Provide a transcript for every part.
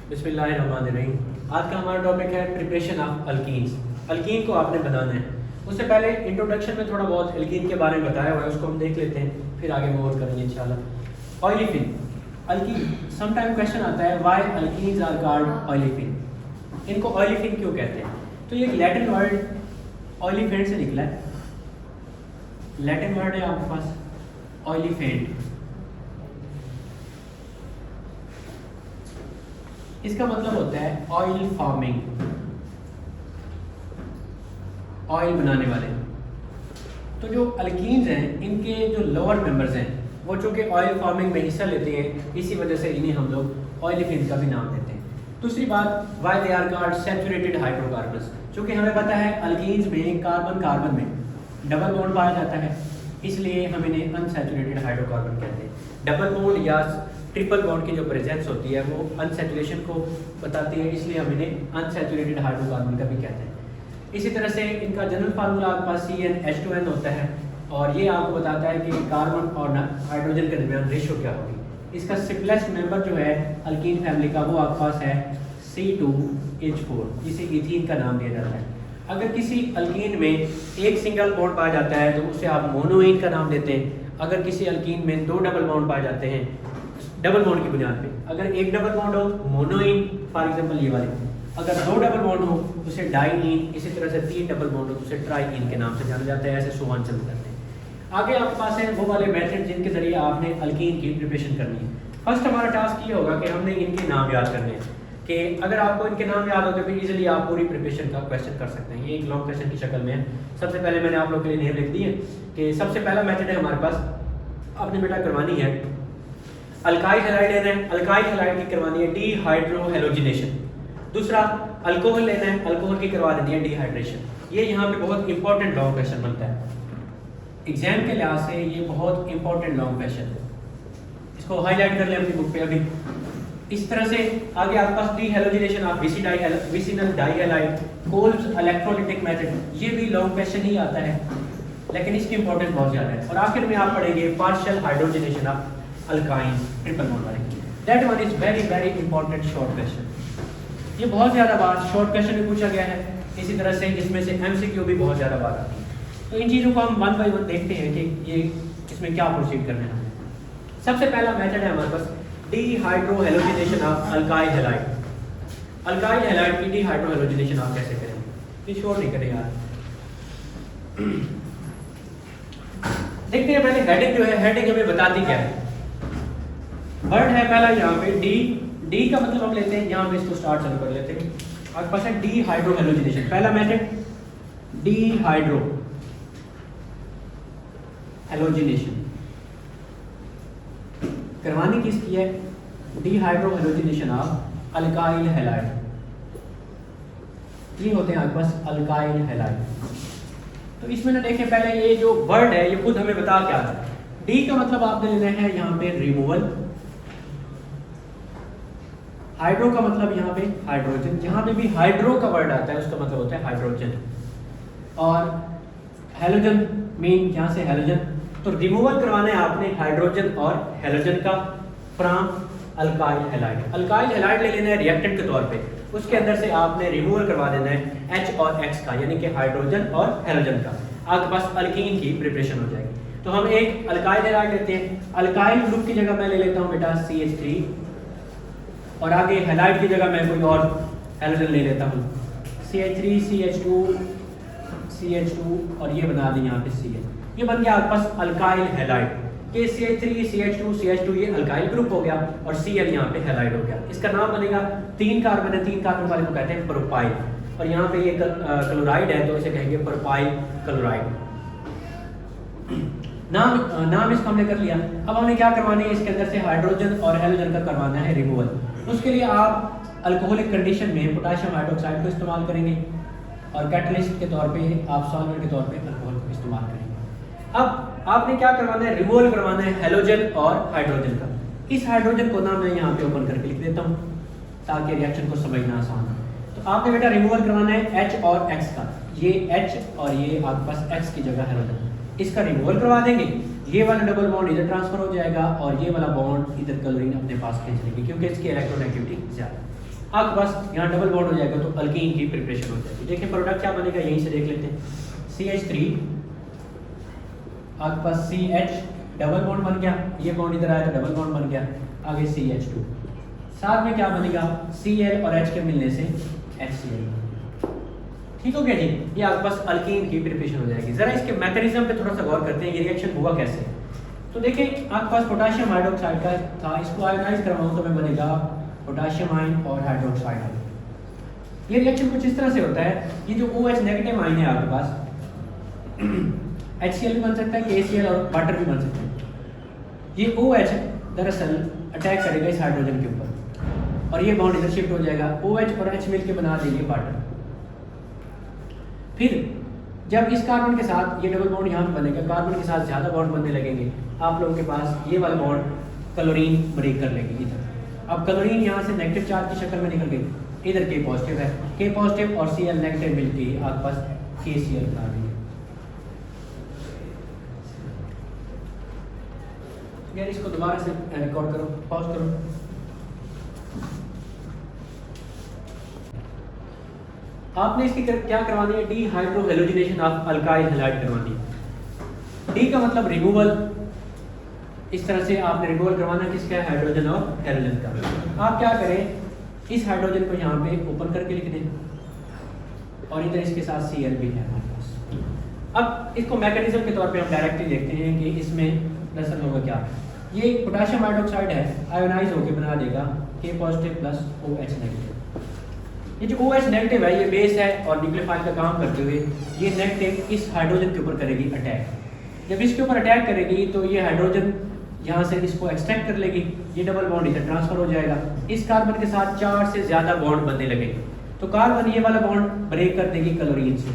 बिस्मिल्लाहिर्रहमानिर्रहीम। आज का हमारा टॉपिक है प्रिपरेशन ऑफ अल्कीन्स। अल्कीन को आपने बनाना है। उससे पहले इंट्रोडक्शन में थोड़ा बहुत अल्कीन के बारे में बताया हुआ है, उसको हम देख लेते हैं, फिर आगे मूव करेंगे इंशाल्लाह। ऑयलीफिन अल्कीन, समटाइम क्वेश्चन आता है व्हाई अल्कीन्स आर कॉल्ड ऑयलीफिन। इनको ऑयलीफिन क्यों कहते हैं? तो ये एक लैटिन वर्ड ऑयलीफेंट से निकला है। लैटिन वर्ड है आपके पास ऑयलीफेंट। इसका मतलब होता है ऑयल फार्मिंग, ऑयल बनाने वाले। तो जो अल्कीन्स हैं, इनके जो लोअर मेंबर्स हैं वो चूँकि ऑयल फार्मिंग में हिस्सा लेते हैं, इसी वजह से इन्हें हम लोग ऑयलीफिन का भी नाम देते हैं। दूसरी बात, why they are called saturated hydrocarbons. चूँकि हमें पता है अल्कीन्स में कार्बन कार्बन में डबल बॉन्ड पाया जाता है, इसलिए हम इन्हें अनसैचुरेटेड हाइड्रोकार्बन कहते हैं। डबल बॉन्ड या ट्रिपल बॉन्ड की जो प्रेजेंस होती है वो अनसैचुरेशन को बताती है, इसलिए हम इन्हें अनसैचुरेटेड हाइड्रोकार्बन का भी कहते हैं। इसी तरह से इनका जनरल फार्मूला आपके पास CnH2n होता है, और ये आपको बताता है कि कार्बन और हाइड्रोजन के दरमियान रेशो क्या होगी। इसका सिंपलेस्ट मेंबर जो है अल्कीन फैमिली का वो आपके पास है C2H4, इसे इथीन का नाम दिया जाता है। अगर किसी अल्कीन में एक सिंगल बॉन्ड पाया जाता है तो उसे आप मोनोइन का नाम देते हैं। अगर किसी अल्कीन में 2 डबल बॉन्ड पाए जाते हैं डबल बॉन्ड की बुनियाद पे, अगर एक डबल बॉन्ड हो मोनोइन, फॉर एग्जांपल ये वाले, अगर 2 डबल बॉन्ड हो उसे डाइइन, इसी तरह से 3 डबल बॉन्ड हो तो उसे ट्राइइन के नाम से जाना जाता है। ऐसे सोहान चल करते हैं। आगे आपके पास है वो वाले मेथड जिनके जरिए आपने अल्कीन की प्रिपरेशन करनी है। फर्स्ट हमारा टास्क ये होगा कि हमने इनके नाम याद करने हैं, कि अगर आपको इनके नाम याद हो तो फिर इजीली आप पूरी प्रिपरेशन का क्वेश्चन कर सकते हैं। ये एक लॉन्ग क्वेश्चन की शक्ल में है। सबसे पहले मैंने आप लोग के लिए नेम लिख दी है कि सबसे पहला मेथड है हमारे पास, आपने बेटा करवानी है अल्काइल हैलाइड लेना है। अल्काइल हैलाइड की करवानी है डीहाइड्रोहेलोजिनेशन। दूसरा अल्कोहल लेना है, अल्कोहल की करवा देनी है डिहाइड्रेशन। ये यहाँ पे बहुत इंपॉर्टेंट लॉन्ग क्वेश्चन बनता है, एग्जाम के लिहाज से ये बहुत इंपॉर्टेंट लॉन्ग क्वेश्चन है। इसको हाईलाइट कर लें अपनी बुक पे अभी। इस तरह से आगे आपके पास dehalogenation of vicinal dihalide, Kolbe's electrolytic method, ये भी लॉन्ग क्वेश्चन ही आता है, लेकिन इसकी इंपॉर्टेंस बहुत ज़्यादा है। और आखिर में आप पढ़ेंगे partial hydrogenation of alkyne triple bond वाले। That one is very very important short question. ये बहुत ज़्यादा बार शॉर्ट क्वेश्चन भी पूछा गया है। इसी तरह से इसमें से MCQ भी बहुत ज़्यादा बार आती है। तो इन चीज़ों को हम 1 बाय 1 देखते हैं कि ये इसमें क्या प्रोसीड करना है। सबसे पहला मेथड है हमारे पास dehydrohalogenation of alkyl halide. Alkyl halide की डीहाइड्रोहेलोजिनेशन आप कैसे करेंगे? ये शोर नहीं करें यार। देखते हैं पहले हेडिंग जो है, हेडिंग हमें बताती क्या है। वर्ड है पहला यहाँ पे डी का मतलब हम लेते हैं, यहाँ पे इसको स्टार्ट चालू कर लेते हैं। आपके पास है डीहाइड्रोहेलोजिनेशन, पहला मेथड डीहाइड्रो हेलोजिनेशन। करवानी किसकी है? Dehydrohalogenation of alkyl halide. ये होते हैं आपके पास अल्काइल हैलाइड। तो इसमें ना देखें, पहले ये जो वर्ड है ये खुद हमें बता क्या है। डी का मतलब आपने लेना है यहाँ पे रिमूवल, हाइड्रो का मतलब यहाँ पे हाइड्रोजन, जहाँ पे भी हाइड्रो का वर्ड आता है उसका मतलब होता है हाइड्रोजन, और हेलोजन मीन यहाँ से हेलोजन। तो रिमूवल करवाना है आपने हाइड्रोजन और हेलोजन का from alkyl halide. Alkyl halide ले लेना है रिएक्टेंट के तौर पे, उसके अंदर से आपने रिमूवल करवा देना है H और X का, यानी कि हाइड्रोजन और हेलोजन का। आपके पास अल्कीन की प्रिपरेशन हो जाएगी। तो हम एक अल्काइल हैलाइड लेते हैं। अल्काइल ग्रुप की जगह मैं ले लेता हूँ बेटा CH3, और आगे हैलाइड की जगह मैं कोई और हेलोजन ले लेता हूँ CH3 CH2 और ये बना दें यहाँ पे CH। ये बन गया आपके पास अल्काइल हैलाइड के CH3 CH2 ये अल्काइल ग्रुप हो गया, और Cl यहाँ पे हैलाइड हो गया। इसका नाम बनेगा 3 कार्बन है, 3 कार्बन वाले को कहते हैं प्रोपाइल, और यहाँ पे ये क्लोराइड है तो इसे कहेंगे प्रोपाइल क्लोराइड। नाम इसका हमने कर लिया। अब हमने क्या करवाना है, इसके अंदर से हाइड्रोजन और हेलोजन का करवाना है रिमूवल। उसके लिए आप अल्कोहलिक कंडीशन में पोटेशियम हाइड्रोक्साइड को इस्तेमाल करेंगे, और कैटलिस्ट के तौर पे आप सॉल्वेंट के तौर पे अल्कोहल को इस्तेमाल करेंगे। अब आपने क्या करवाना है, रिमूवल करवाना है हेलोजन और हाइड्रोजन का। इस हाइड्रोजन को ना मैं यहाँ पे ओपन करके लिख देता हूँ ताकि रिएक्शन को समझना आसान हो। तो आपने बेटा रिमूवल करवाना है H और X का। ये H और ये आपके पास X की जगह हेलोजन, इसका रिमूवल करवा देंगे। ये वाला डबल बॉन्ड इधर ट्रांसफर हो जाएगा, और ये वाला बॉन्ड इधर क्लोरीन अपने पास खींच लेंगे, क्योंकि इसकी इलेक्ट्रोनेगेटिविटी ज़्यादा। आपके पास यहाँ डबल बॉन्ड हो जाएगा तो अल्कीन की प्रिपरेशन हो जाएगी। देखिए प्रोडक्ट क्या बनेगा, यहीं से देख लेते हैं। CH3 आपके पास CH डबल बॉन्ड बन गया, ये बॉन्ड इधर आया तो डबल बॉन्ड बन गया, आगे CH2, साथ में क्या बनेगा Cl और H के मिलने से HCl। ठीक हो गया जी, ये आपके पास अल्कीन की प्रिपरेशन हो जाएगी। जरा इसके मैकेनिज्म पे थोड़ा सा गौर करते हैं, ये रिएक्शन हुआ कैसे। तो देखिए आपके पाच पोटेशियम हाइड्रोक्साइड का था, इसको आयोनाइज करवाऊँ तो मैं बनेगा पोटेशियम आयन और हाइड्रोक्साइड आयन। ये रिएक्शन कुछ इस तरह से होता है, ये जो OH नेगेटिव आयन है आपके पास HCl भी बन सकता है, KCl और वाटर भी बन सकता है। ये OH दरअसल अटैक करेगा इस हाइड्रोजन के ऊपर और ये बॉन्ड इधर शिफ्ट हो जाएगा, OH और H मिलकर बना देंगे वाटर। फिर जब इस कार्बन के साथ ये डबल बॉन्ड यहाँ पे बनेगा, कार्बन के साथ ज़्यादा बॉन्ड बनने लगेंगे, आप लोगों के पास ये वाला बॉन्ड क्लोरीन ब्रेक कर लेंगे इधर। अब क्लोरीन यहाँ से नेगेटिव चार्ज की शक्ल में निकल गई, इधर K पॉजिटिव है, K पॉजिटिव और Cl नेगेटिव मिलकर आपके पास KCl बना देंगे। यार इसको दोबारा से रिकॉर्ड करो, पॉज करो। आपने इसकी क्या करवानी है, डीहाइड्रोहेलोजिनेशन ऑफ अल्काइल हैलाइड करवानी है। डी का मतलब रिमूवल, इस तरह से आपने रिमूवल करवाना किसका है, हाइड्रोजन और हेलोजन का। आप क्या करें, इस हाइड्रोजन को यहाँ पे ओपन करके लिख दें और इधर इसके साथ Cl भी है हमारे पास। अब इसको मैकेनिज्म के तौर पे हम डायरेक्टली देखते हैं कि इसमें दरअसल होगा क्या। ये पोटेशियम हाइड्रोक्साइड है, आयोनाइज होकर बना देगा K positive plus OH negative. ये जो OH नेगेटिव है ये बेस है और न्यूक्लियोफाइल का काम करते हुए ये नेगेटिव इस हाइड्रोजन के ऊपर करेगी अटैक। जब इसके ऊपर अटैक करेगी तो ये हाइड्रोजन यहाँ से इसको एक्सट्रैक्ट कर लेगी, ये डबल बॉन्ड इधर ट्रांसफर हो जाएगा, इस कार्बन के साथ 4 से ज़्यादा बॉन्ड बनने लगेंगे। तो कार्बन ये वाला बॉन्ड ब्रेक कर देगी क्लोरीन से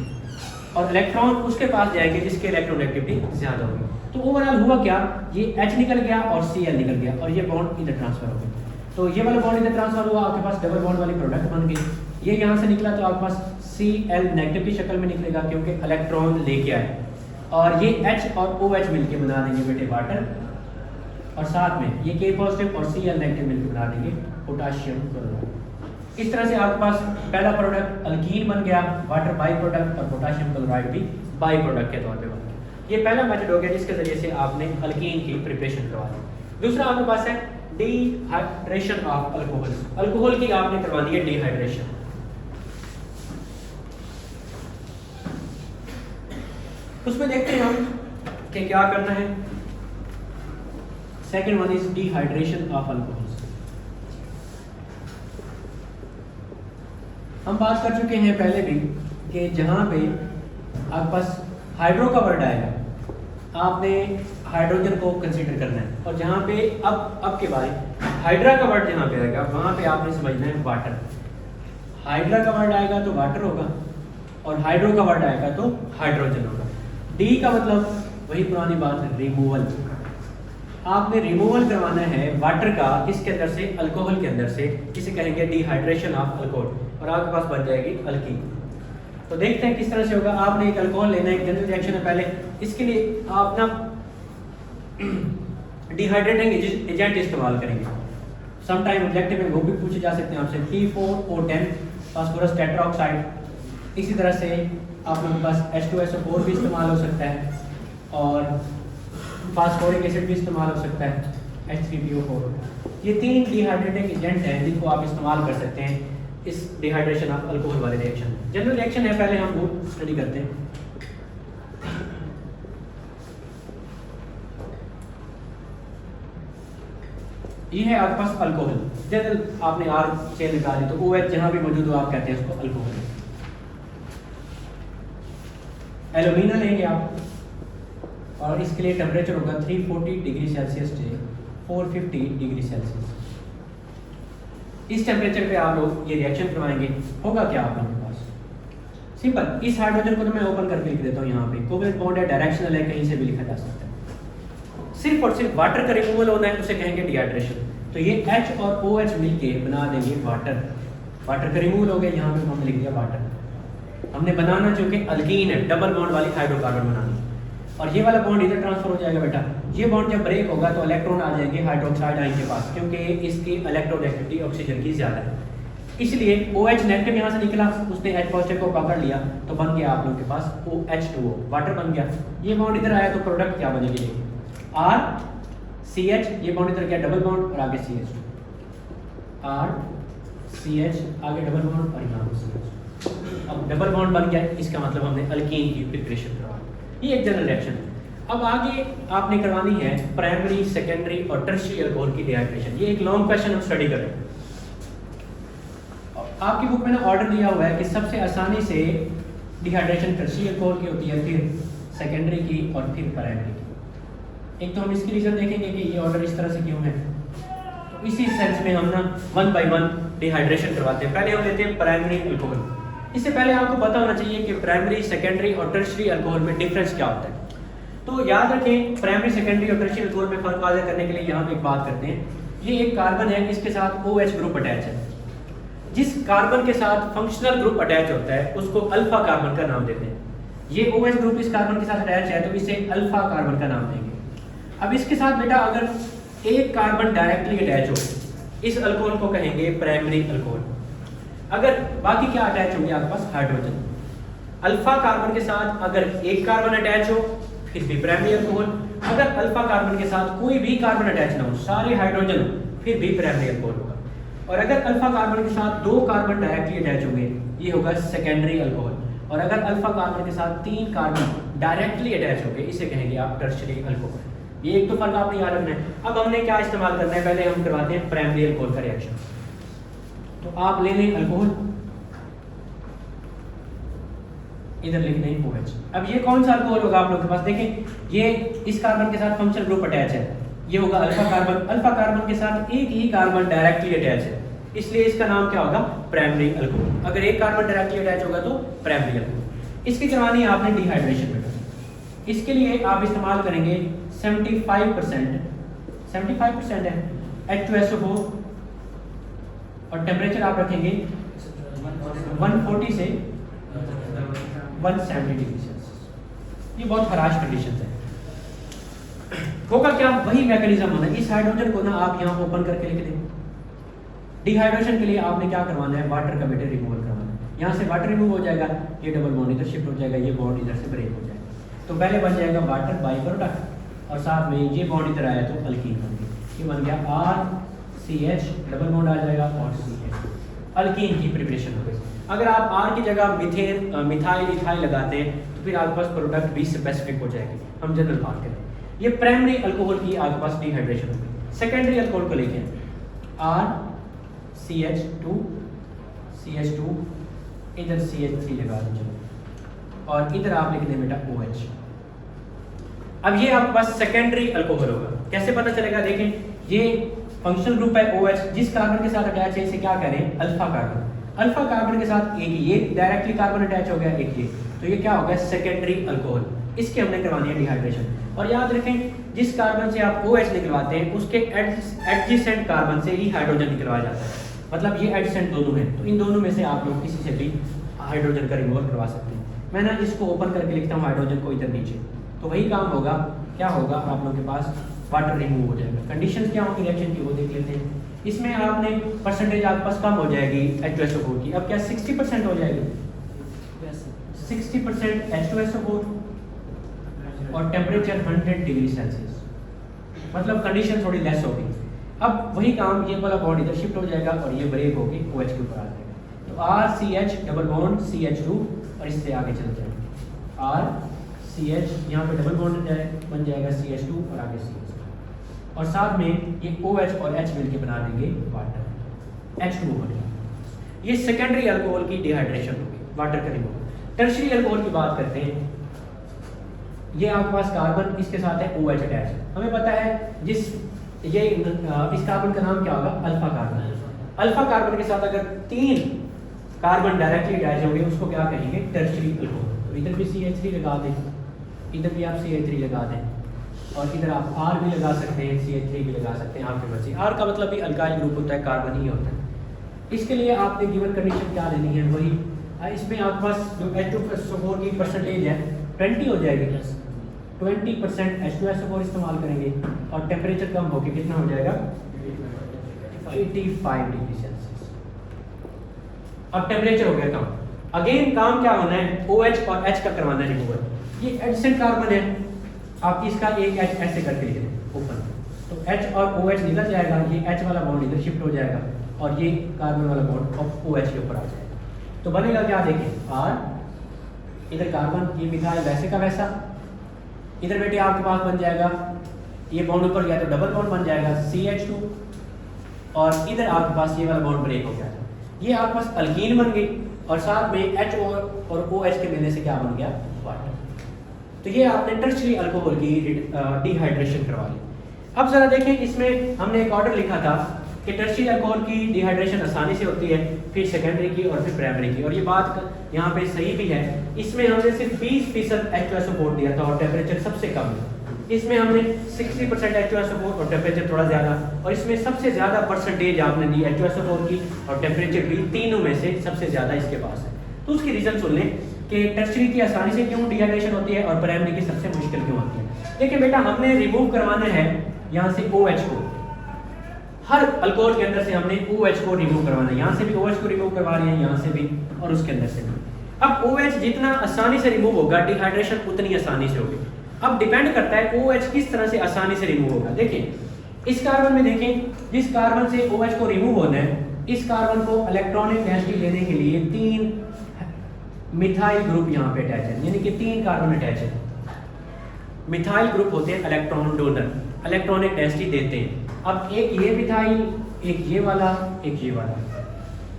और इलेक्ट्रॉन उसके पास जाएंगे जिसके इलेक्ट्रोनेगेटिविटी ज़्यादा होगी। तो ओवरऑल हुआ क्या, ये H निकल गया और Cl निकल गया और ये बॉन्ड इधर ट्रांसफर हो गया। तो ये वाला बॉन्ड इधर ट्रांसफर हुआ, आपके पास डबल बॉन्ड वाली प्रोडक्ट बन गई। ये यहाँ से निकला तो आपके पास Cl नेगेटिव की शक्ल में निकलेगा क्योंकि इलेक्ट्रॉन लेके आए, और ये H और OH मिलके बना देंगे बेटे वाटर, और साथ में ये K पॉजिटिव और Cl नेगेटिव मिलकर बना देंगे पोटेशियम क्लोराइड। इस तरह से आपके पास पहला प्रोडक्ट अल्कीन बन गया, वाटर बाई प्रोडक्ट, और पोटेशियम क्लोराइड भी बाई प्रोडक्ट के तौर पे बन गया। ये पहला मेथड हो गया जिसके जरिए से आपने अल्कीन की प्रिपरेशन करवा दी। दूसरा आपके पास है डिहाइड्रेशन ऑफ अल्कोहल। अल्कोहल की आपने करवानी है डिहाइड्रेशन। उसमें देखते हैं हम कि क्या करना है। Second one is dehydration of alcohol. हम बात कर चुके हैं पहले भी कि जहां पे आपके पास हाइड्रो का वर्ड आएगा आपने हाइड्रोजन को कंसीडर करना है, और जहां पे अब के बाद हाइड्रा का वर्ड जहां पे आएगा वहां पे आपने समझना है वाटर। हाइड्रा का वर्ड आएगा तो वाटर होगा और हाइड्रो का वर्ड आएगा तो हाइड्रोजन होगा। डी का मतलब वही पुरानी बात है, रिमूवल। आपने रिमूवल करवाना है वाटर का किसके अंदर से, अल्कोहल के अंदर से, इसे कहेंगे डिहाइड्रेशन ऑफ अल्कोहल, और आपके पास बन जाएगी अल्कीन। तो देखते हैं किस तरह से होगा। आपने एक अल्कोहल लेना है, एक जनरल रिएक्शन है पहले, इसके लिए आप ना डिहाइड्रेटिंग एजेंट इस्तेमाल करेंगे। समटाइम ऑब्जेक्टिव में वो भी पूछे जा सकते हैं आपसे, T4O10 फास्फोरस टेट्राऑक्साइड। इसी तरह से आप लोगों के पास H2SO4 भी इस्तेमाल हो सकता है और फास्फोरिक एसिड भी इस्तेमाल हो सकता है, H3PO4। ये 3 डिहाइड्रेटिंग एजेंट हैं जिनको आप इस्तेमाल कर सकते हैं इस डिहाइड्रेशन ऑफ अल्कोहल वाले रिएक्शन। जनरल रिएक्शन है, पहले हम वो स्टडी करते हैं। ये है आपके पास अल्कोहल। जनरल आपने R चेन निकाली तो OH जहां भी मौजूद हो आप कहते हैं उसको अल्कोहल। एल्यूमिना लेंगे आप, और इसके लिए टेम्परेचर होगा 340 डिग्री सेल्सियस से 450 डिग्री सेल्सियस। इस टेम्परेचर पे आप लोग ये रिएक्शन करवाएंगे। होगा क्या आप लोगों के पास, सिंपल, इस हाइड्रोजन को तो मैं ओपन करके लिख देता हूँ यहाँ पे, कोवेलेंट बॉन्ड है, डायरेक्शनल है, कहीं से भी लिखा जा सकता है। सिर्फ और सिर्फ वाटर का रिमूवल होना है, उसे कहेंगे डिहाइड्रेशन। तो ये H और OH मिलके बना देंगे वाटर। वाटर का रिमूवल हो गया, यहाँ पे हमने लिख दिया वाटर। हमने बनाना जो कि अल्कीन है, डबल बॉन्ड वाली हाइड्रोकार्बन बनानी, और ये वाला बॉन्ड इधर ट्रांसफर हो जाएगा बेटा। ये बॉन्ड जब ब्रेक होगा तो इलेक्ट्रॉन आ जाएंगे हाइड्रोक्साइड आयन के पास, क्योंकि इसकी इलेक्ट्रोनेगेटिविटी ऑक्सीजन की ज़्यादा है। इसलिए OH नेगेटिव यहाँ से निकला, उसने H पॉजिटिव को पकड़ लिया तो बन गया आप लोगों के पास OH2O, वाटर बन गया। ये बॉन्ड इधर आया तो प्रोडक्ट क्या बनेगी, R CH, ये बॉन्ड इधर गया डबल बॉन्ड और आगे CH2, R CH आगे डबल बॉन्ड और यहाँ CH। अब डबल बॉन्ड बन गया, इसका मतलब हमने अल्कीन की प्रिपरेशन करवा ली। ये एक जनरल रिएक्शन है। अब आगे आपने करवानी है प्राइमरी, सेकेंडरी और टर्शियरी अल्कोहल की डिहाइड्रेशन। ये एक लॉन्ग क्वेश्चन हम स्टडी कर रहे हैं। आपकी बुक में ना ऑर्डर दिया हुआ है कि सबसे आसानी से डिहाइड्रेशन टर्शियरी अल्कोहल की होती है, फिर सेकेंडरी की और फिर प्राइमरी की। एक तो हम इसकी रीज़न देखेंगे कि ये ऑर्डर इस तरह से क्यों है, तो इसी सेंस में हम ना 1 बाय 1 डिहाइड्रेशन करवाते हैं। पहले हम लेते हैं प्राइमरी अल्कोहल। इससे पहले आपको पता होना चाहिए कि प्राइमरी, सेकेंडरी और टर्शियरी अल्कोहल में डिफरेंस क्या होता है। तो याद रखें, प्राइमरी, सेकेंडरी और टर्शियरी अल्कोहल में फ़र्क वाज़ेह करने के लिए यहाँ पे एक बात करते हैं। ये एक कार्बन है, इसके साथ OH ग्रुप अटैच है। जिस कार्बन के साथ फंक्शनल ग्रुप अटैच होता है उसको अल्फा कार्बन का नाम देते हैं। ये OH ग्रुप इस कार्बन के साथ अटैच है तो इसे अल्फा कार्बन का नाम देंगे। अब इसके साथ बेटा अगर एक कार्बन डायरेक्टली अटैच हो, इस अल्कोहल को कहेंगे प्राइमरी अल्कोहल। अगर बाकी क्या अटैच होंगे आपके पास, हाइड्रोजन। अल्फा कार्बन के साथ अगर एक कार्बन अटैच हो फिर भी प्राइमरी अल्कोहल। अगर अल्फा कार्बन के साथ कोई भी कार्बन अटैच ना हो, सारे हाइड्रोजन हो, फिर भी प्राइमरी अल्कोहल होगा। और अगर अल्फा कार्बन के साथ 2 कार्बन डायरेक्टली अटैच होंगे, ये होगा सेकेंडरी अल्कोहल। और अगर अल्फा कार्बन के साथ 3 कार्बन डायरेक्टली अटैच होंगे, इसे कहेंगे आप टर्शियरी अल्कोहल। ये एक तो फर्क आपने याद रखना है। अब हमने क्या इस्तेमाल करना है, पहले हम करवाते हैं प्राइमरी अल्कोहल का रिएक्शन। तो आप ले लें अल्कोहल, इधर लिख दें OH। अब ये कौन सा अल्कोहल होगा आप लोगों के पास, देखें ये इस कार्बन के साथ फंक्शनल ग्रुप अटैच है, ये होगा अल्फा कार्बन। अल्फा कार्बन के साथ एक ही कार्बन डायरेक्टली अटैच है, इसलिए इसका नाम क्या होगा, प्राइमरी अल्कोहल। अगर एक कार्बन डायरेक्टली अटैच होगा तो प्राइमरी अल्कोहल। इसकी करवानी है आपने डिहाइड्रेशन में। इसके लिए आप इस्तेमाल करेंगे 75% है H2SO4 और टेम्परेचर आप रखेंगे 140 से 170 डिग्री सेल्सियस। ये बहुत खराश कंडीशन है। होगा क्या, वही मैकेनिज्म होना है। इस हाइड्रोजन को ना आप यहाँ ओपन करके लिख दें। डिहाइड्रेशन के लिए आपने क्या करवाना है, वाटर का बेटा रिमूवल करवाना है। यहाँ से वाटर रिमूव हो जाएगा, ये डबल बॉन्ड इधर शिफ्ट हो जाएगा, ये बॉन्ड इधर से ब्रेक हो जाएगा। तो पहले बन जाएगा वाटर बाई प्रोडक्ट और साथ में ये बॉन्ड इधर आया तो अल्कीन बन गया। ये बन गया RCH, डबल बॉन्ड आ जाएगा और CH, अल्कीन की प्रिपरेशन हो गई। अगर आप R की जगह मिथेन, मिथाइल, इथाइल लगाते हैं तो फिर आपके पास प्रोडक्ट भी स्पेसिफिक हो जाएगी। हम जनरल बात करें, ये प्राइमरी अल्कोहल की आपके पास डिहाइड्रेशन हो गई। सेकेंडरी अल्कोहल को लेके RCH2, CH2, इधर CH3 लगा दीजिए और इधर आप लिख दें बेटा OH। अब ये आपके पास सेकेंडरी अल्कोहल होगा। कैसे पता चलेगा, देखें ये फंक्शनल ग्रुप है OH, जिस कार्बन के साथ अटैच है इसे क्या कह रहे हैं, अल्फा कार्बन। अल्फा कार्बन के साथ एक ये डायरेक्टली कार्बन अटैच हो गया, एक ये, तो ये क्या हो गया, सेकेंडरी अल्कोहल। इसके हमने करवानी है डिहाइड्रेशन। और याद रखें, जिस कार्बन से आप OH निकलवाते हैं उसके एडजेसेंट कार्बन से ही हाइड्रोजन निकलवाया जाता है। मतलब ये एडजेसेंट दोनों हैं, तो इन दोनों में से आप लोग किसी से भी हाइड्रोजन का रिमूवल करवा सकते हैं। मैं ना इसको ओपन करके लिखता हूँ हाइड्रोजन को इधर नीचे, तो वही काम होगा। क्या होगा, आप लोग के पास वाटर रिमूव हो जाएगा। कंडीशन क्या होगी रिएक्शन की वो देख लेते हैं। इसमें आपने परसेंटेज आपके पास कम हो जाएगी H2SO4 की। अब क्या 60% हो जाएगी, 60% H2SO4 और टेम्परेचर 100 डिग्री सेल्सियस, मतलब कंडीशन थोड़ी लेस होगी। अब वही काम, ये वाला बॉन्ड इधर शिफ्ट हो जाएगा और ये ब्रेक होगी OH के ऊपर आ जाएगा। तो RCH डबल बॉन्ड CH2 और इससे आगे चल जाएगा RCH, यहाँ पे डबल बॉन्ड बन जाएगा CH2 और आगे CH, और साथ में ये OH और H मिलके बना देंगे वाटर, H2O बनेगा। ये सेकेंडरी अल्कोहल की डिहाइड्रेशन होगी, वाटर का रिमूवल। टर्शियरी अल्कोहल की बात करते हैं। ये आपके पास कार्बन, इसके साथ है OH अटैच। हमें पता है इस कार्बन का नाम क्या होगा, अल्फा कार्बन। अल्फा कार्बन के साथ अगर 3 कार्बन डायरेक्टली अटैच होंगे उसको क्या कहेंगे, टर्शियरी अल्कोहल। तो इधर भी CH3 लगा दें, इधर भी आप CH3 लगा दें और इधर आप R भी लगा सकते हैं, CH3 भी लगा सकते हैं, आपकी मर्जी। R का मतलब भी अल्काइल ग्रुप होता है, कार्बन ही होता है। इसके लिए आपने गिवन कंडीशन क्या लेनी है, वही इसमें आपके पास जो H2SO4 की परसेंटेज है 20 हो जाएगी, 20% H2SO4 इस्तेमाल करेंगे और टेम्परेचर कम होकर कितना हो जाएगा, 85 डिग्री सेल्सियस। अब टेम्परेचर हो गया कम। अगेन काम क्या होना है, OH और H का करवाना है रिमूवल। ये एडजेसेंट कार्बन है, आप इसका एक H ऐसे करके लिख दें ओपन, तो H और OH निकल जाएगा, ये H वाला बॉन्ड इधर शिफ्ट हो जाएगा और ये कार्बन वाला बॉन्ड अब OH के ऊपर आ जाएगा। तो बनेगा क्या, देखें R, इधर कार्बन, ये मिथाइल वैसे का वैसा, इधर बेटे आपके पास बन जाएगा, ये बॉन्ड ऊपर गया तो डबल बॉन्ड बन जाएगा CH2, और इधर आपके पास ये वाला बॉन्ड ब्रेक हो गया था, ये आपके पास अल्कीन बन गई और साथ में H और OH के मिलने से क्या बन गया, वाटर। तो ये आपने टर्शरी अल्कोहल की डिहाइड्रेशन करवा ली। अब जरा देखें, इसमें हमने एक ऑर्डर लिखा था कि टर्शरी अल्कोहल की डिहाइड्रेशन आसानी से होती है, फिर सेकेंडरी की और फिर प्राइमरी की, और ये बात यहाँ पे सही भी है। इसमें हमने सिर्फ 20% H2SO4 दिया था और टेम्परेचर सबसे कम है। इसमें हमने 60% H2SO4 और टेम्परेचर थोड़ा ज़्यादा, और इसमें सबसे ज़्यादा परसेंटेज आपने दी H2SO4 की और टेम्परेचर भी, तीनों में से सबसे ज़्यादा इसके पास है। तो उसकी रीज़न सुन लें कि टर्शरी की आसानी से क्यों डिहाइड्रेशन होती है और प्राइमरी की सबसे मुश्किल क्यों होती है। देखिए बेटा, हमने रिमूव करवाना है यहाँ से OH को, हर अल्कोहल के अंदर से हमने OH को रिमूव करवाना है, यहाँ से भी OH को रिमूव करवा रहे हैं, यहाँ से भी और उसके अंदर से भी। अब OH जितना आसानी से रिमूव होगा, डिहाइड्रेशन उतनी आसानी से होगी। अब डिपेंड करता है OH किस तरह से आसानी से रिमूव होगा। देखिए इस कार्बन में देखें, जिस कार्बन से OH को रिमूव होना है, इस कार्बन को इलेक्ट्रॉनिक डेंसिटी लेने के लिए 3 मिथाइल ग्रुप यहाँ पे अटैच है, यानी कि 3 कार्बन अटैच है। मिथाइल ग्रुप होते हैं इलेक्ट्रॉन डोनर, इलेक्ट्रॉनिक डेंसिटी देते हैं। अब एक ये मिथाइल, एक ये वाला, एक ये वाला,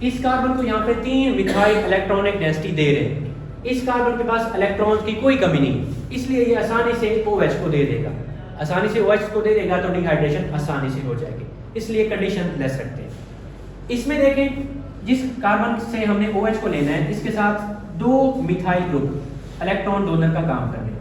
इस कार्बन को यहाँ पे 3 मिथाइल इलेक्ट्रॉनिक डेंसिटी दे रहे हैं। इस कार्बन के पास इलेक्ट्रॉन की कोई कमी नहीं, इसलिए ये आसानी से OH को दे देगा। आसानी से OH को दे देगा तो डिहाइड्रेशन आसानी से हो जाएगी, इसलिए कंडीशन लेस रखते हैं। इसमें देखें, जिस कार्बन से हमने OH को लेना है, इसके साथ 2 मिथाइल ग्रुप इलेक्ट्रॉन डोनर का काम कर रहे हैं।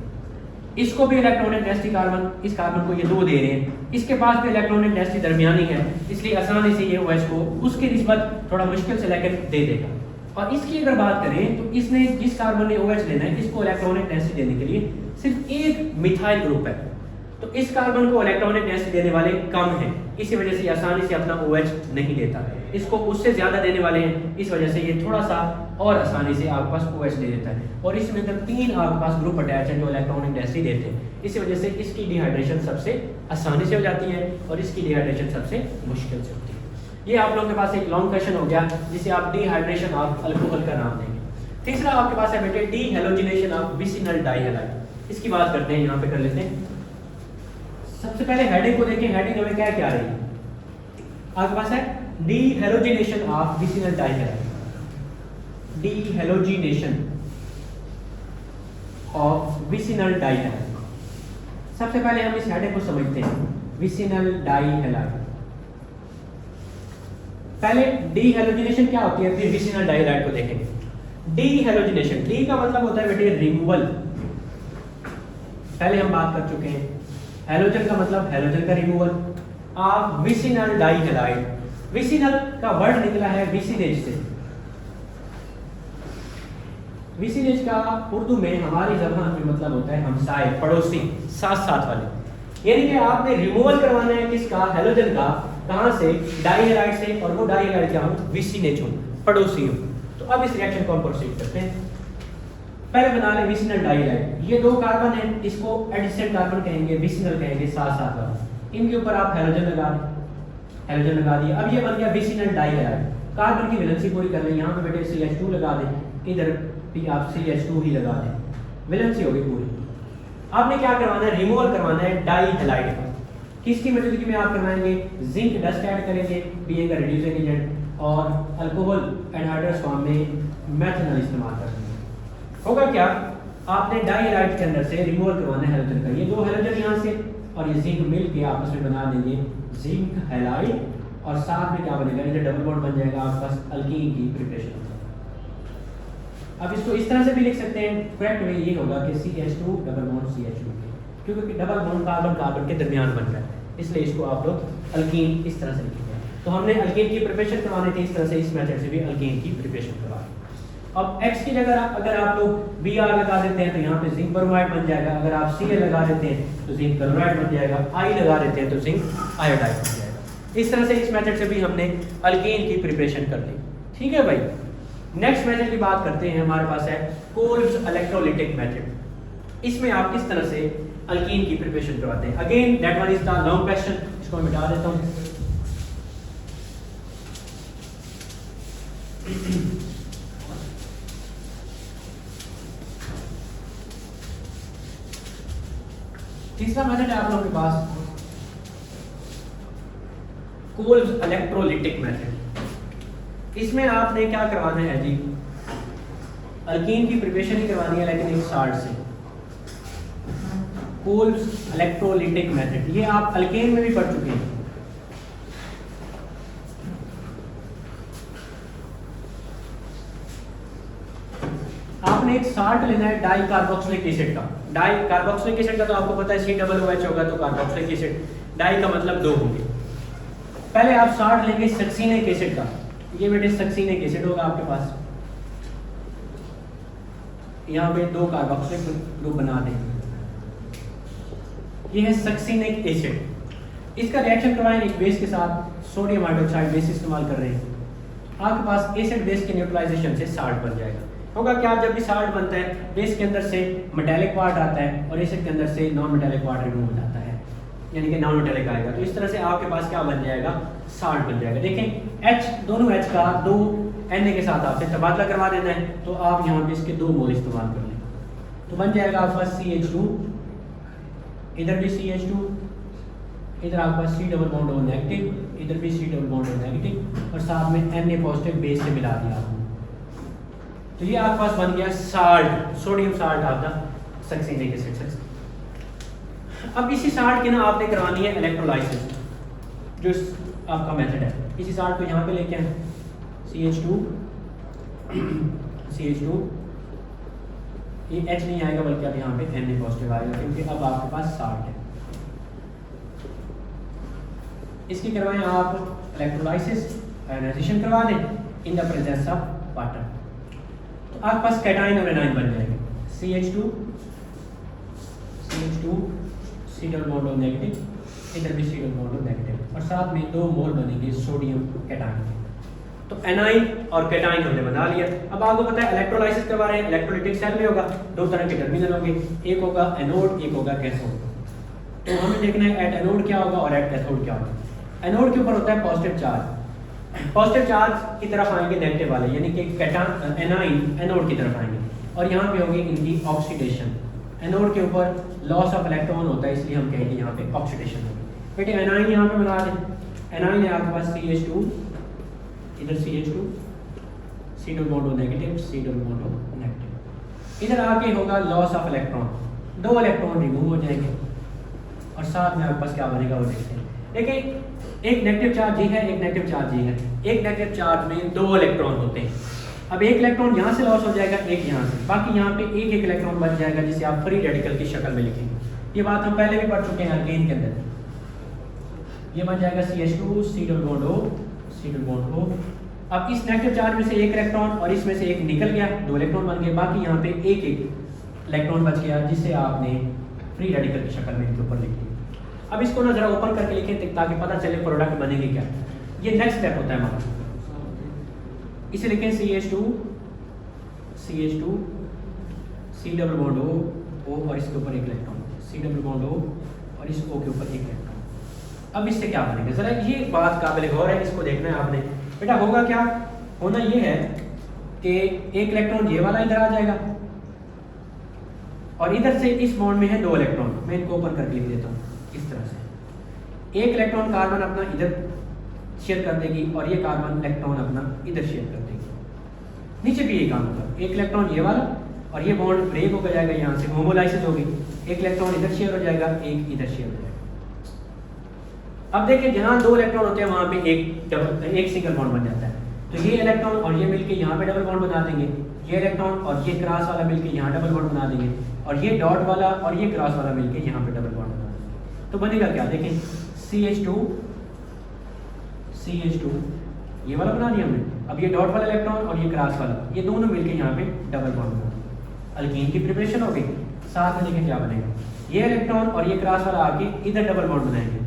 इसको भी इलेक्ट्रॉनिक डेंसिटी कार्बन, इस कार्बन को ये 2 दे रहे हैं, इसके पास भी इलेक्ट्रॉनिक डेंसिटी दरमियानी है, इसलिए आसानी से ये OH को उसके निस्बत थोड़ा मुश्किल से लेकर दे देगा। और इसकी अगर बात करें तो इसने, जिस कार्बन ने OH लेना है, इसको इलेक्ट्रॉनिक डेंसिटी देने के लिए सिर्फ 1 मिथाइल ग्रुप है, तो इस कार्बन को इलेक्ट्रॉनिक डेंसिटी देने वाले कम हैं, इसी वजह से ये आसानी से अपना OH नहीं देता। इसको उससे ज़्यादा देने वाले हैं, इस वजह से ये थोड़ा सा और आसानी से आपके पास OH दे देता है। और इसमें तक 3 आपके पास ग्रुप अटैच हैं जो इलेक्ट्रॉनिक डेंसिटी देते हैं, इसी वजह से इसकी डिहाइड्रेशन सबसे आसानी से हो जाती है और इसकी डिहाइड्रेशन सबसे मुश्किल से होती है। ये आप लोगों के पास एक लॉन्ग क्वेश्चन हो गया जिसे आप डिहाइड्रेशन ऑफ अल्कोहल का नाम देंगे। तीसरा आपके पास है बेटे डीहेलोजिनेशन ऑफ विसिनल डाइहैलाइड। इसकी बात करते हैं, यहाँ पे कर लेते हैं। सबसे पहले हेडिंग को देखें, हेडिंग हमें क्या क्या आ रही है, आपके पास है dehalogenation of vicinal dihalide. Dehalogenation of vicinal dihalide. सबसे पहले हम इस हेडिंग को समझते हैं, विसिनल डाइहैलाइड। पहले डीहेलोजिनेशन क्या होती है, फिर विसिनल डाइहैलाइड को देखेंगे। डीहेलोजिनेशन, डी का मतलब होता है बेटे रिमूवल, पहले हम बात कर चुके हैं। हैलोजन का मतलब हैलोजन का रिमूवल ऑफ विसिनल डाइहैलाइड। विसिनल का वर्ड निकला है विसिनेज से। विसिनेज का उर्दू में हमारी जबान में मतलब होता है हमसाए, पड़ोसी, साथ साथ वाले। यानी कि आपने रिमूवल करवाना है किसका, हैलोजन का, कहां से, डाइहैलाइड से, और वो डाइहैलाइड क्या हूं, विसिनेज हूं, पड़ोसी हूं। तो अब इस रिएक्शन को हम प्रोसीड करते हैं। पहले बना ले विसिनल डाइहैलाइड। ये 2 कार्बन है, इसको एडिसेंट कार्बन कहेंगे, विसिनल कहेंगे, साथ साथ वाला। इनके ऊपर आप हैलोजन लगा दें, हैलोजन लगा दिया। अब ये बन गया विसिनल डाइहैलाइड। कार्बन की वैलेंसी पूरी कर लें, यहाँ पे बेटे CH2 लगा दें, इधर भी आप CH2 ही लगा दें, वैलेंसी होगी पूरी। आपने क्या करवाना है, रिमूवल करवाना है डाइहैलाइड का। किसकी मौजूदगी में आप करवाएंगे, जिंक डस्ट ऐड करेंगे, बीइंग अ रिड्यूसिंग एजेंट, और अल्कोहल एनहाइड्रस फॉर्म में मेथनॉल इस्तेमाल करेंगे। होगा क्या, आपने डाइहैलाइड के अंदर से रिमूवल करवाना है हैलोजन का। ये 2 हैलोजन यहाँ से और ये जिंक मिल के आपस में बना देंगे जिंक हैलाइड, और साथ में क्या बनेगा, इधर डबल बॉन्ड बन जाएगा, आपके पास अल्कीन की प्रिपरेशन हो जाएगी। अब इसको इस तरह से भी लिख सकते हैं, करेक्ट वे ये होगा कि CH2 डबल बॉन्ड CH2, क्योंकि डबल बॉन्ड कार्बन कार्बन के दरमियान बन रहा है, इसलिए इसको आप लोग अल्कीन इस तरह से लिखेंगे। तो हमने अल्कीन की प्रिपरेशन करवानी थी, इस तरह से इस मेथड से भी अल्कीन की प्रिपरेशन करवा। अब X की जगह अगर आप लोग Br लगा देते हैं तो यहाँ पे जिंक ब्रोमाइड बन जाएगा। अगर आप Cl लगा देते हैं तो जिंक क्लोराइड बन जाएगा। I लगा देते हैं तो जिंक आयोडाइड बन जाएगा। इस तरह से इस मेथड से भी हमने अल्कीन की प्रिपरेशन कर ली। ठीक है भाई। नेक्स्ट मेथड की बात करते हैं, हमारे पास है कोल्ब्स इलेक्ट्रोलिटिक मेथड। इसमें आप किस तरह से अल्कीन की प्रिपरेशन करवाते हैं। Again that one is the long question, इसको मैं मिटा देता हूँ। तीसरा मेथड है आप लोगों के पास कोल्ब्स इलेक्ट्रोलिटिक मेथड। इसमें आपने क्या करवाना है जी, अल्कीन की प्रिपरेशन ही करवानी है लेकिन एक साल्ट से। कोल्ब्स इलेक्ट्रोलिटिक मेथड ये आप अल्केन में भी पढ़ चुके हैं। आपने एक साल्ट लेना है डाई कार्बोक्सिलिक एसिड का। डाई कार्बोक्सिलिक एसिड का तो आपको पता है COOH होगा तो कार्बोक्सिलिक एसिड, डाई का मतलब दो होंगे। पहले आप साल्ट लेंगे सक्सीनिक एसिड का, ये बेटे सक्सीनिक एसिड होगा आपके पास, यहाँ पे दो कार्बोक्सिलिक ग्रुप बना दें, ये है सक्सीनिक एसिड। इसका रिएक्शन करवाएं एक बेस के साथ, सोडियम हाइड्रोक्साइड बेस इस्तेमाल कर रहे हैं, आपके पास एसिड बेस के न्यूट्रलाइजेशन से साल्ट बन जाएगा। होगा क्या, जब भी साल्ट बनता है बेस के अंदर से मेटेलिक पार्ट आता है और एसिड के अंदर से नॉन मेटेलिक पार्ट रिमूव हो जाता है, यानी कि नॉन मेटेलिक आएगा। तो इस तरह से आपके पास क्या बन जाएगा, साल्ट बन जाएगा। देखें H, दोनों H का दो Na के साथ आपसे तबादला करवा देना है, तो आप यहाँ पे इसके 2 मोल इस्तेमाल कर लें, तो बन जाएगा आपके पास CH2, इधर भी CH2, इधर आपके पास C double bond O negative, इधर भी C double bond O negative, और साथ में Na पॉजिटिव बेस से मिला दिया आपने। तो ये आपके पास बन गया साल्ट, सोडियम साल्ट आपका सक्सीनिक एसिड। अब इसी साल्ट की ना आपने करवानी है इलेक्ट्रोलाइसिस, जो आपका मेथड है। इसी साल्ट को यहाँ पे लेके आए, CH2, ये H नहीं आएगा बल्कि अब यहाँ पे Na पॉजिटिव आएगा, क्योंकि अब आपके पास साल्ट है। इसकी करवाएं आप इलेक्ट्रोलाइसिस, आयनाइजेशन करवा दें in the presence of water, तो आपके पास कैटाइन और एनाइन बन जाएंगे। CH2, C double bond O negative, इधर भी C double bond O negative, और साथ में 2 मोल बनेंगे सोडियम कैटाइन के। तो एनाइन और कैटाइन हमने बना लिया। अब आपको पता है इलेक्ट्रोलाइसिस करवा रहे हैं, इलेक्ट्रोलिटिक सेल में होगा, 2 तरह के टर्मिनल होंगे, एक होगा एनोड, एक होगा कैथोड। तो हमें देखना है एट एनोड क्या होगा और एट कैथोड क्या होगा। एनोड के ऊपर होता है पॉजिटिव चार्ज, पॉजिटिव चार्ज की तरफ आएंगे नेगेटिव वाले, यानी कि एनाइन एनोड की तरफ आएंगे, और यहाँ पे होगी इनकी ऑक्सीडेशन। एनोड के ऊपर लॉस ऑफ इलेक्ट्रॉन होता है, इसलिए हम कहेंगे यहाँ पे ऑक्सीडेशन होगी। बेटे एनाइन यहाँ पे बना दें, एनाइन है आपके पास CH2, इधर CH2, C double bond O negative, C double bond O negative, इधर आके होगा loss of electron, 2 electron remove हो जाएंगे, और साथ में आपके पास क्या बनेगा वो देखते हैं। देखिए एक नेगेटिव चार्ज ये है, एक नेगेटिव चार्ज ये है, एक नेगेटिव चार्ज में 2 इलेक्ट्रॉन होते हैं। अब एक इलेक्ट्रॉन यहाँ से लॉस हो जाएगा, एक यहाँ से, बाकी यहाँ पे एक एक इलेक्ट्रॉन बच जाएगा, जिसे आप फ्री रेडिकल की शक्ल में लिखेंगे। ये बात हम पहले भी पढ़ चुके हैं अल्केन के अंदर। ये बन जाएगा CH2, C double bond O, C double bond O। अब इस नेगेटिव चार्ज में से एक इलेक्ट्रॉन और इसमें से एक निकल गया, 2 इलेक्ट्रॉन बन गए, बाकी यहाँ पे एक एक इलेक्ट्रॉन बच गया, जिसे आपने फ्री रेडिकल की शक्ल में इनके ऊपर लिख दिया। अब इसको ना जरा ओपन करके लिखें ताकि पता चले प्रोडक्ट बनेंगे क्या। ये नेक्स्ट स्टेप होता है हमारा, इसे लिखें CH2, C double bond O और इसके ऊपर एक electron, C double bond O और इस O के ऊपर एक इलेक्ट्रॉन। अब इससे क्या बनेगा, जरा ये बात काबिल गौर है, इसको देखना है आपने। बेटा होगा क्या, होना ये है कि एक इलेक्ट्रॉन ये वाला इधर आ जाएगा, और इधर से इस बॉन्ड में है 2 इलेक्ट्रॉन, मैं इनको ओपन करके लिख देता हूँ इस तरह से। एक इलेक्ट्रॉन कार्बन अपना इधर शेयर कर देगी और ये कार्बन इलेक्ट्रॉन अपना इधर शेयर कर देगी। नीचे भी यही काम होगा, एक इलेक्ट्रॉन ये वाला और ये बॉन्ड ब्रेक हो जाएगा, यहाँ से होमोलाइसिस होगी, एक इलेक्ट्रॉन इधर शेयर हो जाएगा, एक इधर शेयर हो जाएगा। अब देखिए जहाँ 2 इलेक्ट्रॉन होते हैं वहाँ पे एक सिंगल बॉन्ड बन जाता है, तो ये इलेक्ट्रॉन और ये मिलके यहाँ पे डबल बॉन्ड बना देंगे, ये इलेक्ट्रॉन और ये क्रॉस वाला मिलके यहाँ डबल बॉन्ड बना देंगे, और ये डॉट वाला और ये क्रॉस वाला मिलके यहाँ पे डबल बॉन्ड बना देंगे। तो बनेगा क्या, देखें CH2 ये वाला बना दिया हमने। अब ये डॉट वाला इलेक्ट्रॉन और ये क्रॉस वाला, ये दोनों मिलके यहाँ पे डबल बॉन्ड बना, अल्कीन की प्रिपरेशन हो गई। साथ में देखें क्या बनेगा, ये इलेक्ट्रॉन और ये क्रॉस वाला आके इधर डबल बॉन्ड बनाएंगे,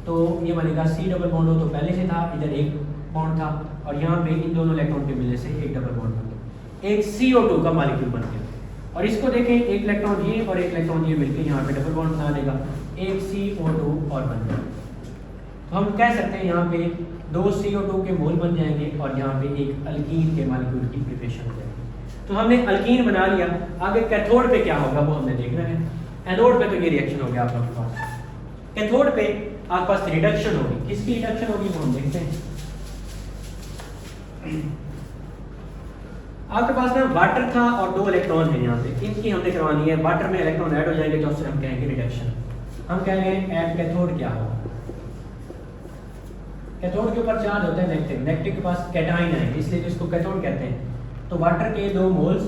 तो ये बनेगा C डबल बॉन्ड O, तो पहले से था, इधर एक बॉन्ड था, और यहाँ पे इन दोनों इलेक्ट्रॉन के मिलने से एक डबल बॉन्ड बन गया। एक CO2 का मॉलिक्यूल बन गया। और इसको देखें, एक इलेक्ट्रॉन ये और एक इलेक्ट्रॉन ये मिलकर यहाँ पे डबल बॉन्ड बना देगा, एक CO2 और बन गया। तो हम कह सकते हैं यहाँ पे 2 CO2 के मोल बन जाएंगे और यहाँ पे एक अल्कीन के मॉलिक्यूल की प्रिपरेशन हो जाएगी। तो हमने अल्कीन बना लिया। आगे कैथोड पे क्या होगा वो हमने देखना है। एनोड पे तो ये रिएक्शन हो गया आप लोगों के पास। कैथोड पे आपके पास रिडक्शन होगी। किसकी रिडक्शन होगी वो हम देखते हैं। आपके पास ना वाटर था और 2 इलेक्ट्रॉन है यहाँ पे, इनकी हमने करवानी है। वाटर में इलेक्ट्रॉन ऐड हो जाएंगे तो उससे हम कहेंगे रिडक्शन। हम कह रहे हैं एट कैथोड क्या होगा। कैथोड के ऊपर चार्ज होता है नेगेटिव, नेगेटिव के पास कैटाइन है इसलिए इसको कैथोड कहते हैं। तो वाटर के 2 मोल्स,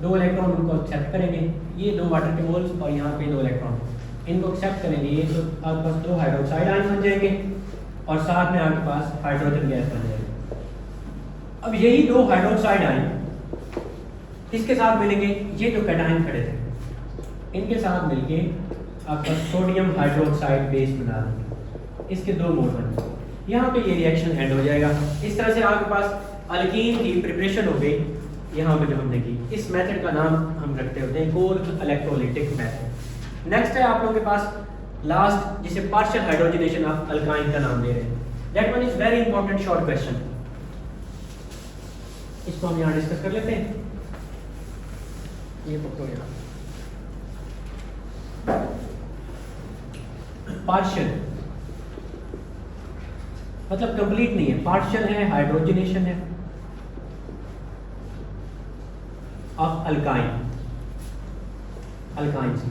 2 इलेक्ट्रॉन उनको एक्सेप्ट करेंगे, ये 2 वाटर के मोल्स और यहाँ पे 2 इलेक्ट्रॉन इनको एक्सेप्ट करेंगे, ये तो आपके पास 2 हाइड्रोक्साइड आयन बन जाएंगे और साथ में आपके पास हाइड्रोजन गैस बन जाएगी। अब यही 2 हाइड्रोक्साइड आयन किसके साथ मिलेंगे, ये जो कैटाइन खड़े थे इनके साथ मिलके आपका सोडियम हाइड्रोक्साइड बेस बना देंगे, इसके 2 मोल बन जाएंगे। यहाँ पे ये रिएक्शन एंड हो जाएगा। इस तरह से आपके पास अल्कीन की प्रिपरेशन हो गई। यहाँ पे जो हमने की, इस मेथड का नाम हम रखते होते हैं कोल्ड इलेक्ट्रोलिटिक मेथड। नेक्स्ट है आप लोगों के पास लास्ट, जिसे पार्शियल हाइड्रोजनेशन ऑफ अल्काइन का नाम दे रहे हैं। That one is very important short question. इसको हम यहाँ डिस्कस कर लेते हैं। ये पकड़ो यहाँ, पार्शियल मतलब कंप्लीट नहीं है, पार्शियल है, हाइड्रोजनेशन है ऑफ अल्काइन, अल्काइन से।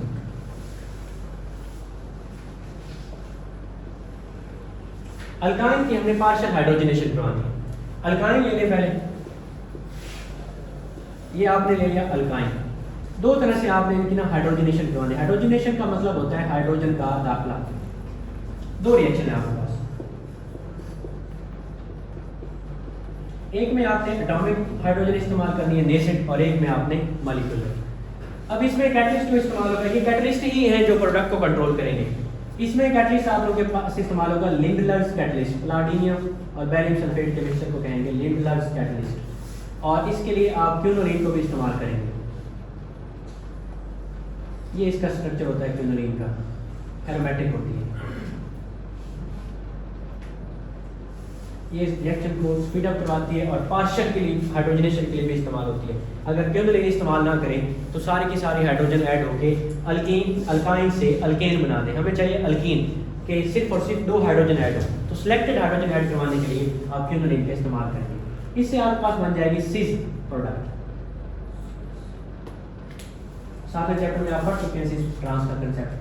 अल्काइन की हमने पार्शियल हाइड्रोजनेशन करवानी है। अल्काइन ले लें पहले, ये आपने ले लिया अल्काइन। 2 तरह से आपने इनकी ना हाइड्रोजनेशन करवानी है। हाइड्रोजनेशन का मतलब होता है हाइड्रोजन का दाखला। 2 रिएक्शन है आपके पास, एक में आपने एटॉमिक हाइड्रोजन इस्तेमाल करनी है नेसेंट, और एक में आपने मॉलिक्यूलर। अब इसमें कैटलिस्ट जो इस्तेमाल होगा, ये कैटलिस्ट ही है जो प्रोडक्ट को कंट्रोल करेंगे। इसमें कैटलिस्ट आप लोगों के पास इस्तेमाल होगा लिंडलर्स कैटलिस्ट, प्लाटिनियम और बैरियम सल्फेट के मिक्सचर को कहेंगे लिंडलर्स कैटलिस्ट। और इसके लिए आप क्यूनोलीन को भी इस्तेमाल करेंगे। ये इसका स्ट्रक्चर होता है क्यूनोलीन का, एरोमेटिक होती है। ये रिएक्शन को स्पीड अप करवाती है और पार्शियल के लिए हाइड्रोजनेशन के लिए भी इस्तेमाल होती है। अगर क्यूनोलीन इस्तेमाल ना करें तो सारी की सारी हाइड्रोजन ऐड होके अल्कीन, अल्काइन से अल्केन बना दें। हमें चाहिए अल्कीन के सिर्फ और सिर्फ 2 हाइड्रोजन ऐड हो, तो सिलेक्टेड हाइड्रोजन ऐड करवाने के लिए आप क्यूनोलीन का इस्तेमाल करेंगे। इससे आपके पास बन जाएगी सिस प्रोडक्ट। सारे चैप्टर में आप पढ़ चुके हैं सिस ट्रांस का कंसेप्ट।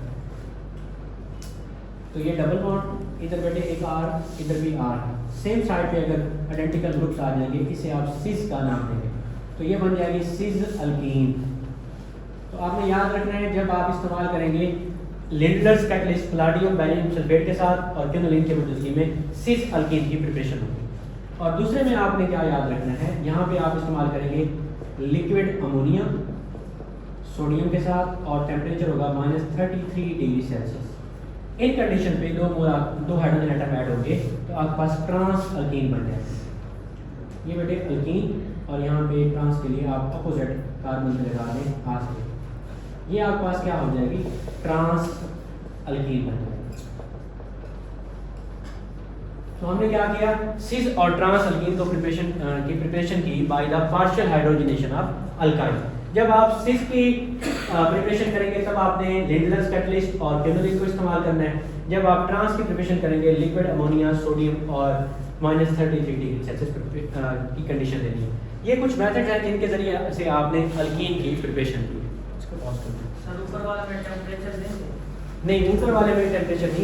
तो ये डबल बॉन्ड, इधर बैठे एक R, इधर भी R, सेम साइड पे अगर आइडेंटिकल ग्रुप्स आ जाएंगे, इसे आप सिस का नाम देंगे, तो ये बन जाएगी सिस अल्कीन। तो आपने याद रखना है जब आप इस्तेमाल करेंगे Lindlar's catalyst platinum barium sulphate के साथ और क्यूनोलीन के मौजूदगी में सिस अल्कीन की प्रिपरेशन होगी। और दूसरे में आपने क्या याद रखना है, यहाँ पे आप इस्तेमाल करेंगे लिक्विड अमोनिया सोडियम के साथ और टेम्परेचर होगा -33 डिग्री सेल्सियस। इन कंडीशन पे 2 हाइड्रोजन एटम ऐड होंगे तो आपके पास ट्रांस अल्कीन बन जाएगा। ये बेटे अल्कीन, और यहाँ पे ट्रांस के लिए आप अपोजिट कार्बन से लगा दें हाथ से, ये आपके पास क्या हो जाएगी, ट्रांस अल्कीन बन जाएगी। तो हमने क्या किया, सिस और ट्रांस अल्कीन को प्रिपरेशन की by the partial hydrogenation of alkyne. जब आप सिस की प्रिपरेशन करेंगे तब आपने लिंडलर्स कैटलिस्ट और क्यूनोलीन को इस्तेमाल करना है। जब आप ट्रांस की प्रिपरेशन करेंगे लिक्विड अमोनिया सोडियम और -33 डिग्री सेल्सियस की कंडीशन देनी है। ये कुछ मेथड हैं जिनके जरिए से आपने अल्कीन की प्रिपरेशन की। इसको पॉज कर दो। सर ऊपर वाला में टेम्परेचर देंगे? नहीं, ऊपर वाले में टेम्परेचर नहीं